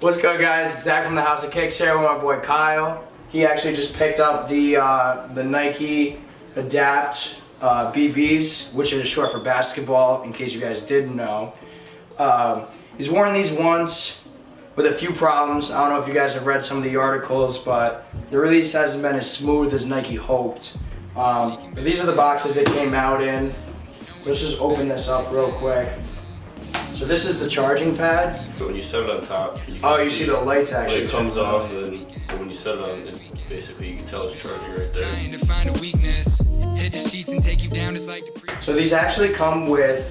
What's good, guys? It's Zach from the House of Kicks here with my boy Kyle. He actually just picked up the Nike Adapt BBs, which is short for basketball, in case you guys didn't know. He's worn these once with a few problems. I don't know if you guys have read some of the articles, but the release hasn't been as smooth as Nike hoped. But these are the boxes it came out in. Let's just open this up real quick. So this is the charging pad. But when you set it on top, you see the lights actually. It comes off, and then when you set it on, basically you can tell it's charging right there. So these actually come with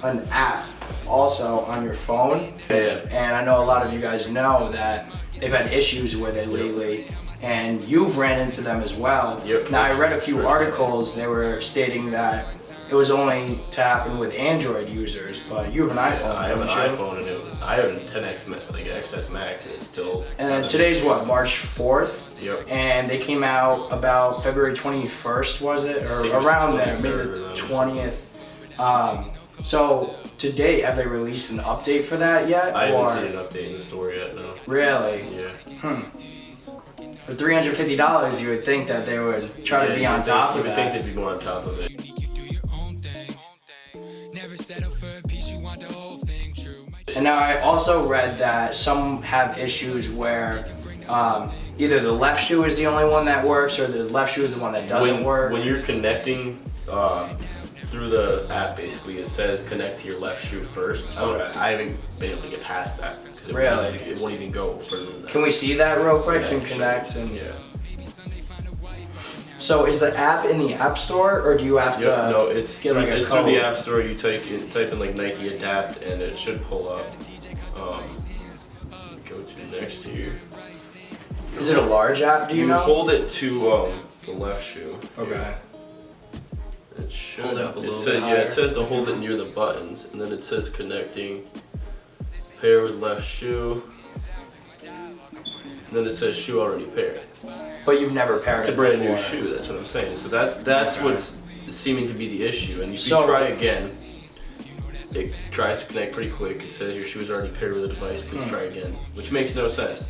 an app also on your phone. Yeah. And I know a lot of you guys know that they've had issues with it lately, and you've ran into them as well. Yep. Now I read a few articles, they were stating that it was only to happen with Android users, but you have an iPhone. I have an iPhone, and I have a 10X like XS Max, and it's still. And today's what, March 4th? Yep. And they came out about February 21st, was it? Or around there, maybe the 20th. So to date, have they released an update for that yet? I haven't seen an update in the store yet, no. Really? Yeah. For $350, you would think that they would try to be on top of that. You would think they'd be more on top of it. And now I also read that some have issues where either the left shoe is the only one that works, or the left shoe is the one that doesn't work. When you're connecting through the app, basically it says connect to your left shoe first. Okay. I haven't been able to get past that. Really? It won't even go further than that. Can we see that real quick and Sure. connect? And Yeah. So is the app in the App Store, or do you have to No, it's get like a it's code? through the App Store. You type in like Nike Adapt, and it should pull up. Go to next here. Is it a large app, do you know? Hold it to the left shoe. Okay. It should. Hold it up a little says, bit yeah, higher. it says to hold it near the buttons, and then it says connecting. Pair with left shoe. And then it says shoe already paired. But you've never paired It's it a brand new before. shoe. That's what I'm saying. So that's Okay. what's seeming to be the issue. And if So- you try again, it tries to connect pretty quick. It says your shoe is already paired with the device. Please try again, which makes no sense.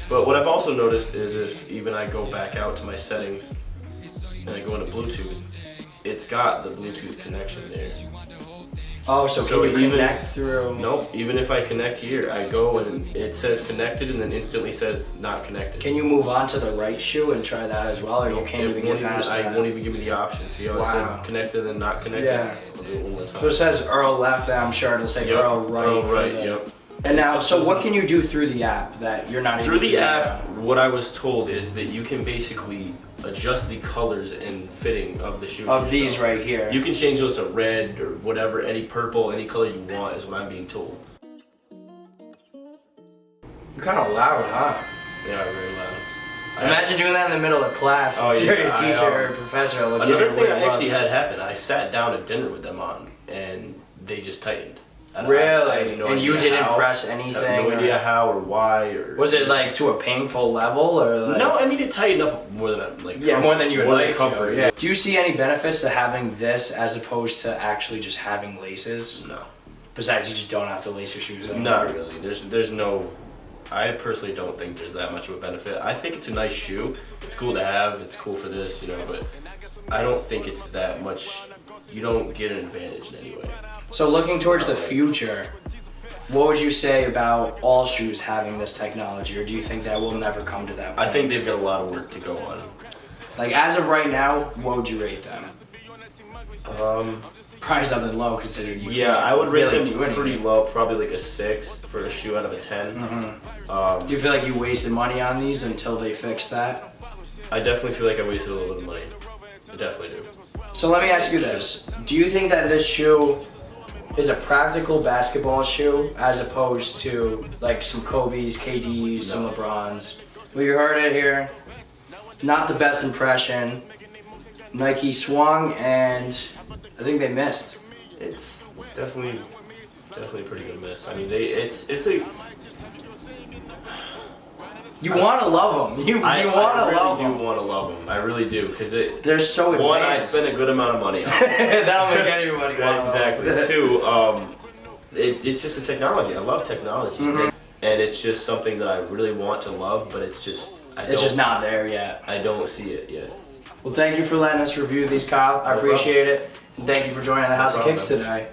But what I've also noticed is if even I go back out to my settings and I go into Bluetooth, it's got the Bluetooth connection there. Oh, so can you connect through? Nope. Even if I connect here, I go and it says connected, and then instantly says not connected. Can you move on to the right shoe and try that as well, or you can't even get past I that? won't even give me the option. See how it Wow. said connected and not connected? Yeah. I'll do it one more time. So it says Earl left, and I'm sure it'll say Yep. Earl right. Earl for right, the- yep. And now, so what can you do through the app that you're not able Through to the do app, now? what I was told is that you can basically adjust the colors and fitting of the shoes. Of these yourself. right here. You can change those to red or whatever, any purple, any color you want is what I'm being told. You're kind of loud, huh? They are very loud. Imagine doing that in the middle of class. Oh, You're yeah, a teacher or a professor. Looking Another at thing your I actually work. had happen, I sat down at dinner with them on, and they just tightened. Really? I have no And you idea didn't how. press I anything? have no or- idea how or why or. Was it like to a painful level, or like? No, I mean it tightened up more than like. Yeah, more than you would like comfort. to. Yeah. Do you see any benefits to having this as opposed to actually just having laces? No. Besides, you just don't have to lace your shoes up. Not really. There's no. I personally don't think there's that much of a benefit. I think it's a nice shoe. It's cool to have. It's cool for this, you know. But I don't think it's that much. You don't get an advantage in any way. So looking towards the future, what would you say about all shoes having this technology, or do you think that will never come to that point? I think they've got a lot of work to go on. Like as of right now, what would you rate them? Probably something low considering you Yeah, can't I would rate really them do anything. pretty low, probably like a 6 for a shoe out of a 10. Do you feel like you wasted money on these until they fix that? I definitely feel like I wasted a little bit of money. I definitely do. So let me ask you this. Do you think that this shoe is a practical basketball shoe as opposed to like some Kobe's, KD's, some LeBron's? Well, you heard it here. Not the best impression. Nike swung and I think they missed. It's definitely a pretty good miss. I mean, it's a. You want to love them. You want to love I them. really do want to love them. I really do, because it. They're so advanced. One, I spend a good amount of money on. That'll make anybody want to love Exactly. them. Two, it's just a technology. I love technology. and it's just something that I really want to love, but it's just It's just not there yet. I don't see it yet. Well, thank you for letting us review these, Kyle. I No appreciate it. And thank you for joining the House of problem, Kicks man. today.